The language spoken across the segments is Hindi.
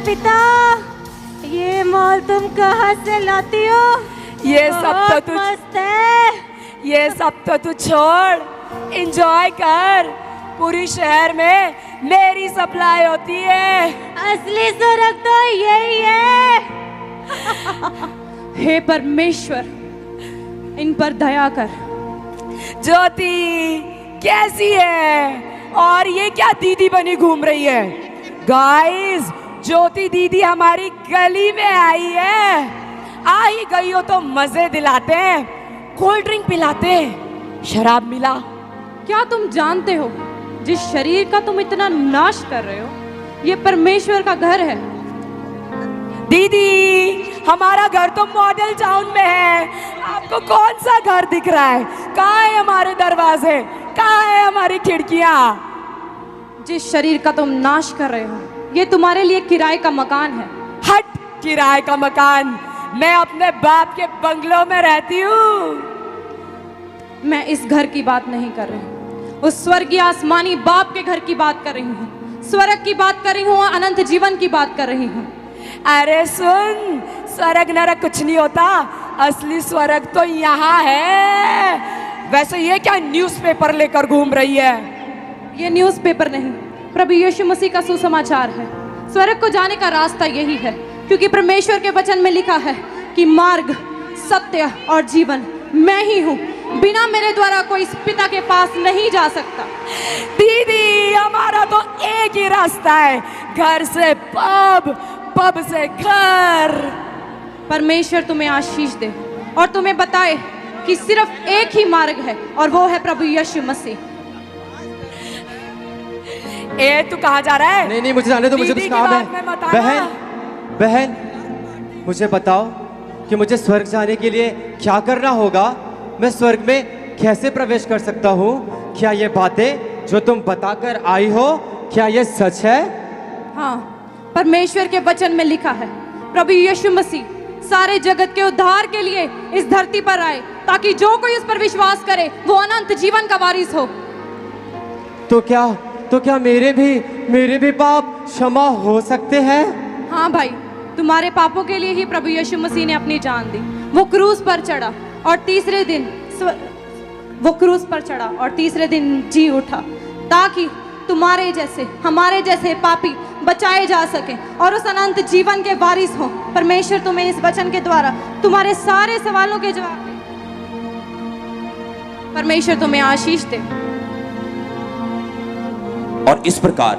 पिता, ये मॉल तुम कहाँ से लाती हो? ये सब तो तू मस्त है। ये सब तो तू छोड़, एंजॉय कर। पूरी शहर में मेरी सप्लाई होती है। असली स्वर्ग तो यही है। हे परमेश्वर, इन पर दया कर। ज्योति कैसी है? और ये क्या दीदी बनी घूम रही है? गाइस, ज्योति दीदी हमारी गली में आई है। आ ही गई हो तो मजे दिलाते हैं, कोल्ड ड्रिंक पिलाते हैं, शराब मिला। क्या तुम जानते हो जिस शरीर का तुम इतना नाश कर रहे हो, ये परमेश्वर का घर है। दीदी, हमारा घर तो मॉडल टाउन में है, आपको कौन सा घर दिख रहा है? कहाँ है हमारे दरवाजे? कहाँ है हमारी खिड़कियाँ? जिस शरीर का तुम नाश कर रहे हो, ये तुम्हारे लिए किराए का मकान है। हट, किराए का मकान? मैं अपने बाप के बंगलों में रहती हूँ। मैं इस घर की बात नहीं कर रही हूँ, उस स्वर्गीय आसमानी बाप के घर की बात कर रही हूँ, स्वर्ग की बात कर रही हूँ, अनंत जीवन की बात कर रही हूँ। अरे सुन, स्वर्ग नरक कुछ नहीं होता, असली स्वर्ग तो यहाँ है। वैसे ये क्या न्यूज़पेपर लेकर घूम रही है? ये न्यूज़पेपर नहीं, प्रभु यीशु मसीह का सुसमाचार है। स्वर्ग को जाने का रास्ता यही है, क्योंकि परमेश्वर के वचन में लिखा है कि मार्ग, सत्य और जीवन मैं ही हूँ। बिना मेरे द्वारा कोई इस पिता के पास नहीं जा सकता। दीदी, हमारा तो एक ही रास्ता है, घर से पब, पब से घर। परमेश्वर तुम्हें आशीष दे और तुम्हें बताए कि सिर्फ एक ही मार्ग है, और वो है प्रभु यीशु मसीह। ए, तू कहाँ जा रहा है? नहीं, मुझे जाने दो, मुझे कुछ काम है। बहन, बहन, मुझे बताओ कि मुझे स्वर्ग जाने के लिए क्या करना होगा? मैं स्वर्ग में कैसे प्रवेश कर सकता हूँ? क्या ये बातें जो तुम बताकर आई हो, क्या ये सच है? हाँ, परमेश्वर के वचन में लिखा है प्रभु यीशु मसीह सारे जगत के उद्धार के लिए इस धरती पर आए, ताकि जो कोई उस पर विश्वास करे वो अनंत जीवन का वारिस हो। तो क्या मेरे भी पाप क्षमा हो सकते हैं? हाँ भाई, तुम्हारे पापों के लिए ही प्रभु यीशु मसीह ने अपनी जान दी। वो क्रूस पर चढ़ा और तीसरे दिन जी उठा, ताकि तुम्हारे जैसे, हमारे जैसे पापी बचाए जा सके और उस अनंत जीवन के वारिस हो। परमेश्वर तुम्हें इस वचन के द्वारा तुम्हारे सारे सवालों के जवाब दे। परमेश्वर तुम्हें आशीष दे। और इस प्रकार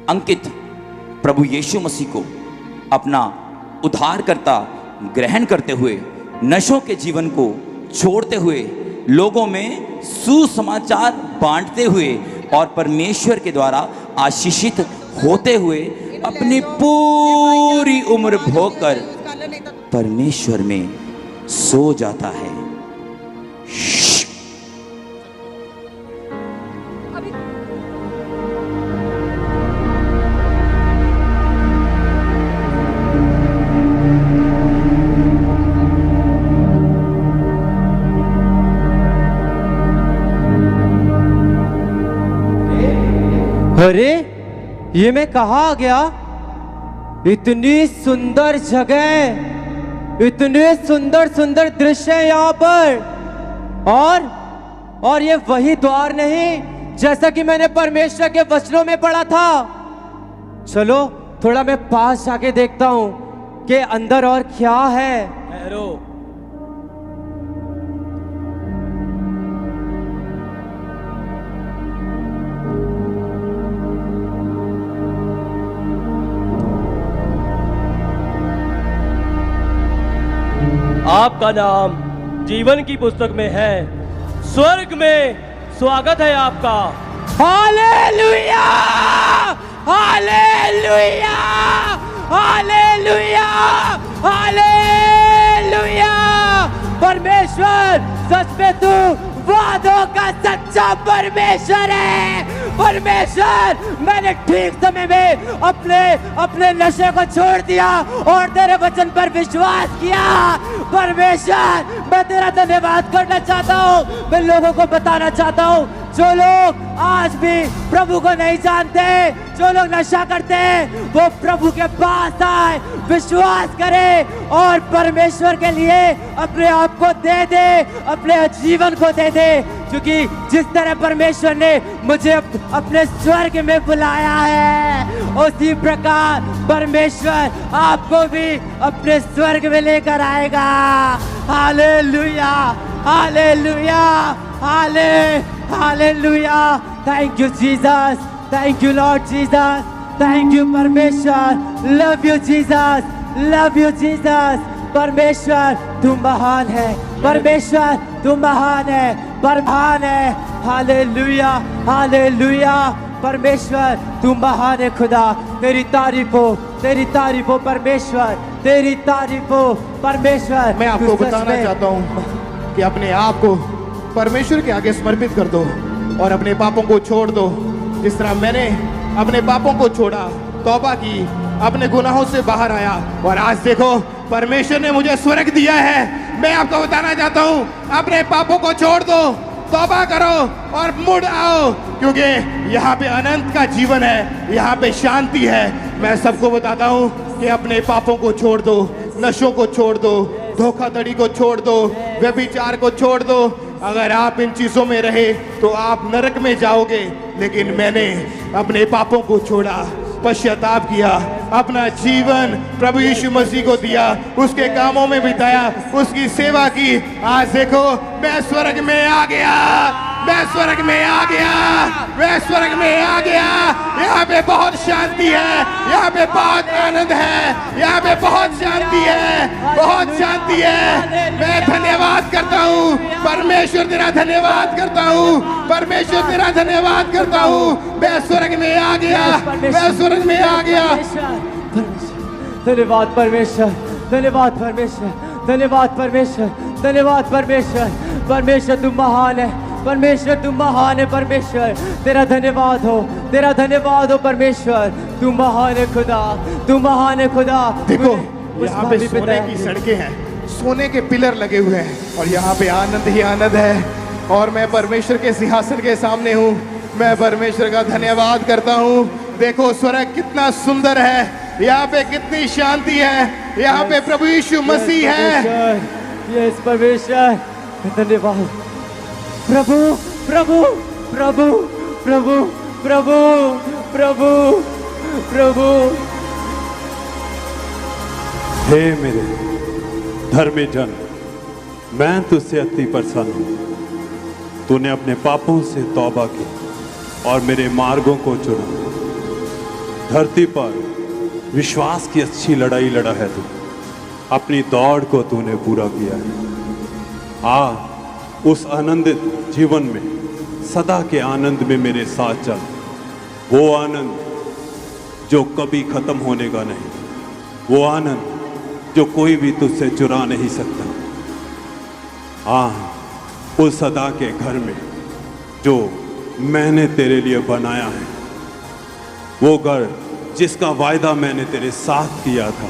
अंकित प्रभु यीशु मसीह को अपना उद्धारकर्ता ग्रहण करते हुए, नशों के जीवन को छोड़ते हुए, लोगों में सुसमाचार बांटते हुए और परमेश्वर के द्वारा आशीषित होते हुए अपनी पूरी उम्र भोगकर परमेश्वर में सो जाता है। अरे, ये मैं कहाँ आ गया? इतनी सुंदर जगह, इतने सुंदर सुंदर दृश्य है यहाँ पर। और ये वही द्वार नहीं जैसा कि मैंने परमेश्वर के वचनों में पढ़ा था। चलो थोड़ा मैं पास जाके देखता हूँ कि अंदर और क्या है। ठहरो, आपका नाम जीवन की पुस्तक में है। स्वर्ग में स्वागत है आपका। हालेलुया! हालेलुया! हालेलुया! हालेलुया! परमेश्वर सच में तू वादों का सच्चा परमेश्वर है। परमेश्वर, मैंने ठीक समय में अपने नशे को छोड़ दिया और तेरे वचन पर विश्वास किया। परमेश्वर मैं तेरा धन्यवाद करना चाहता हूँ। मैं लोगों को बताना चाहता हूँ जो लोग आज भी प्रभु को नहीं जानते, जो लोग नशा करते हैं, वो प्रभु के पास आए, विश्वास करे और परमेश्वर के लिए अपने आप को दे दे, अपने जीवन को दे दे। क्योंकि जिस तरह परमेश्वर ने मुझे अपने स्वर्ग में बुलाया है, उसी प्रकार परमेश्वर आपको भी अपने स्वर्ग में लेकर आएगा। Hallelujah, hallelujah, hallelujah. Thank you Jesus, thank you lord Jesus, thank you परमेश्वर। Love you Jesus, love you Jesus. परमेश्वर तू महान है, परमेश्वर तू महान है, महान है। Hallelujah, hallelujah. परमेश्वर तू महान है खुदा, तेरी तारीफ हो, तेरी तारीफ हो परमेश्वर, तेरी तारीफ हो परमेश्वर। मैं आपको बताना चाहता हूँ कि अपने आप को परमेश्वर के आगे समर्पित कर दो और अपने पापों को छोड़ दो। जिस तरह मैंने अपने पापों को छोड़ा, तौबा की, अपने गुनाहों से बाहर आया और आज देखो परमेश्वर ने मुझे स्वर्ग दिया है। मैं आपको बताना चाहता हूँ अपने पापों को छोड़ दो, तौबा करो और मुड़ आओ, क्योंकि यहाँ पे अनंत का जीवन है, यहाँ पे शांति है। मैं सबको बताता हूँ कि अपने पापों को छोड़ दो, नशों को छोड़ दो, धोखाधड़ी को छोड़ दो, व्यभिचार को छोड़ दो। अगर आप इन चीजों में रहे तो आप नरक में जाओगे, लेकिन मैंने अपने पापों को छोड़ा, पश्चाताप किया, अपना जीवन प्रभु यीशु मसीह को दिया, उसके कामों में बिताया, उसकी सेवा की। आज देखो मैं स्वर्ग में आ गया, मैं स्वर्ग में आ गया, मैं स्वर्ग में आ गया। यहाँ पे बहुत शांति है, यहाँ पे बहुत आनंद है, यहाँ पे बहुत शांति है, बहुत शांति है। मैं धन्यवाद करता हूँ परमेश्वर, तेरा धन्यवाद करता हूँ परमेश्वर, तेरा धन्यवाद करता हूँ। मैं स्वर्ग में आ गया, मैं स्वर्ग में आ गया। धन्यवाद परमेश्वर, धन्यवाद परमेश्वर, धन्यवाद परमेश्वर, धन्यवाद परमेश्वर। परमेश्वर तुम महान है, परमेश्वर तुम महान है। परमेश्वर तेरा धन्यवाद हो, तेरा धन्यवाद हो परमेश्वर। तू महान है खुदा, तू महान है खुदा। देखो यहाँ पे सोने की सड़कें हैं, सोने के पिलर लगे हुए हैं और यहाँ पे आनंद ही आनंद है। और मैं परमेश्वर के सिंहासन के सामने हूँ, मैं परमेश्वर का धन्यवाद करता हूँ। देखो स्वर्ग कितना सुंदर है, यहाँ पे कितनी शांति है, यहाँ पे प्रभु यीशु मसीह है। यस परमेश्वर, धन्यवाद प्रभु, प्रभु, प्रभु, प्रभु, प्रभु, प्रभु, प्रभु। हे मेरे धर्मी जन, मैं तुझसे अति प्रसन्न हूँ। तूने अपने पापों से तौबा की और मेरे मार्गों को चुना। धरती पर विश्वास की अच्छी लड़ाई लड़ा है तू, अपनी दौड़ को तूने पूरा किया है। आ उस आनंदित जीवन में, सदा के आनंद में मेरे साथ चल। वो आनंद जो कभी खत्म होने का नहीं, वो आनंद जो कोई भी तुझसे चुरा नहीं सकता। उस सदा के घर में जो मैंने तेरे लिए बनाया है, वो घर जिसका वायदा मैंने तेरे साथ किया था,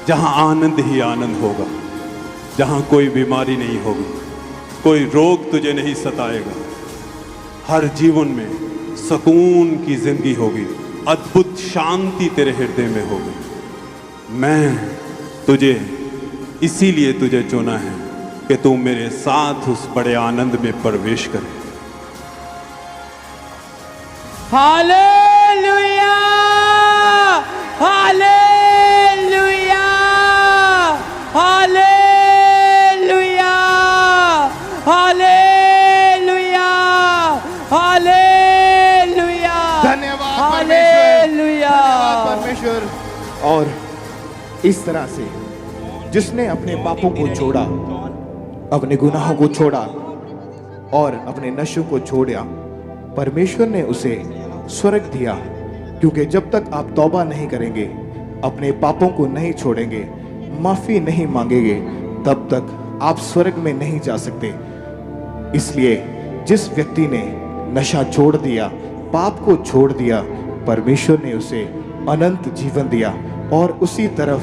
जहां आनंद ही आनंद होगा, जहां कोई बीमारी नहीं होगी, कोई रोग तुझे नहीं सताएगा। हर जीवन में सुकून की जिंदगी होगी, अद्भुत शांति तेरे हृदय में होगी। मैं तुझे इसीलिए तुझे चुना है कि तू मेरे साथ उस बड़े आनंद में प्रवेश करे। Hallelujah, hallelujah, hallelujah, hallelujah, hallelujah. धन्यवाद हालेलुया, परमेश्वर। और इस तरह से जिसने अपने पापों को छोड़ा, अपने गुनाहों को छोड़ा और अपने नशों को छोड़ा, परमेश्वर ने उसे स्वर्ग दिया। क्योंकि जब तक आप तौबा नहीं करेंगे, अपने पापों को नहीं छोड़ेंगे, माफी नहीं मांगेंगे, तब तक आप स्वर्ग में नहीं जा सकते। इसलिए जिस व्यक्ति ने नशा छोड़ दिया, पाप को छोड़ दिया, परमेश्वर ने उसे अनंत जीवन दिया। और उसी तरफ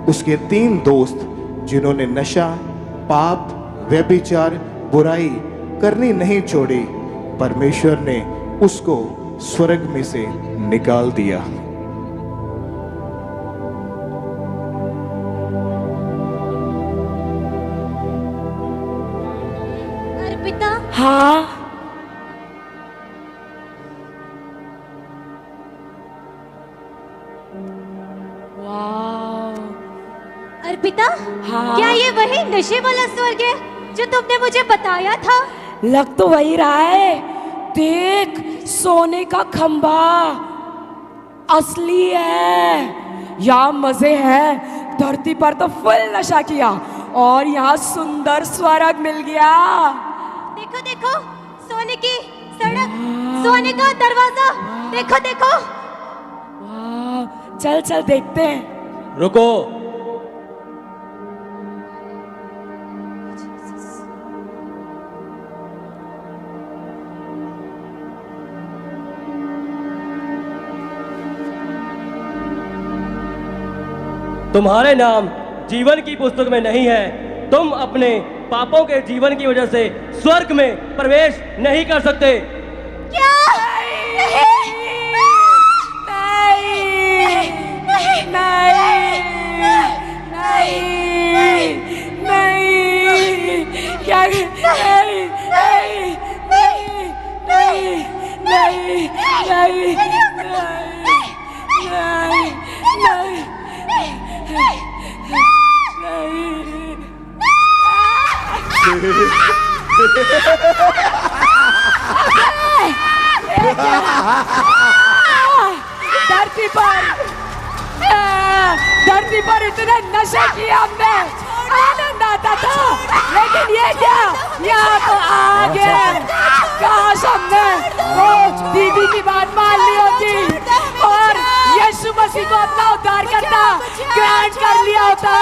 उसके 3 दोस्त जिन्होंने नशा, पाप, व्यभिचार, बुराई करनी नहीं छोड़ी, परमेश्वर ने उसको स्वर्ग में से निकाल दिया। अर्पिता, हाँ वाह, अर्पिता, हाँ। क्या ये वही नशे वाला स्वर्ग है जो तुमने मुझे बताया था? लग तो वही रहा है। देख, सोने का खंबा असली है। यहाँ मजे हैं। धरती पर तो फुल नशा किया और यहाँ सुंदर स्वर्ग मिल गया। देखो देखो, सोने की सड़क, सोने का दरवाजा, देखो देखो। वाह, चल चल देखते हैं। रुको, तुम्हारे नाम जीवन की पुस्तक में नहीं है। तुम अपने पापों के जीवन की वजह से स्वर्ग में प्रवेश नहीं कर सकते। क्या? धरती पर इतने नशे किए हमने, आनंद आता था, लेकिन ये क्या, यहाँ तो आ गए। काश हमने वो दीदी की बात मान ली होती और यीशु मसीह को अपना उद्धार करता ग्रहण कर लिया होता।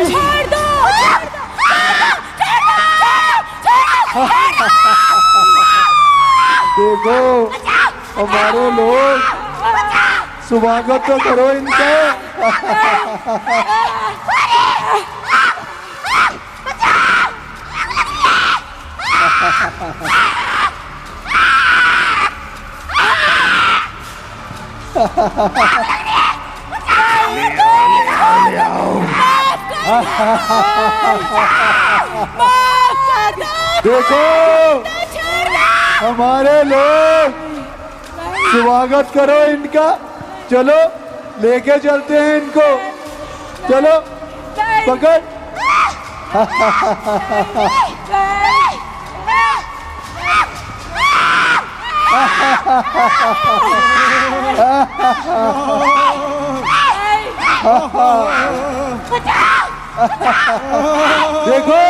छोड़ दो, देखो हमारे लोग, स्वागत तो करो इनका। देखो हमारे लोग, स्वागत करो इनका। चलो लेके चलते हैं इनको, चलो पकड़। देखो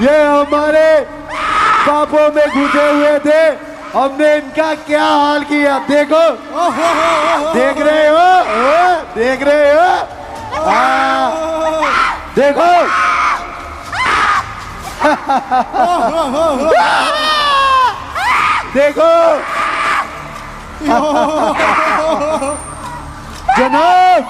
ये हमारे पापों में घुसे हुए थे, हमने इनका क्या हाल किया। देखो, देख रहे हो, देख रहे हो, देखो। देखो जनाब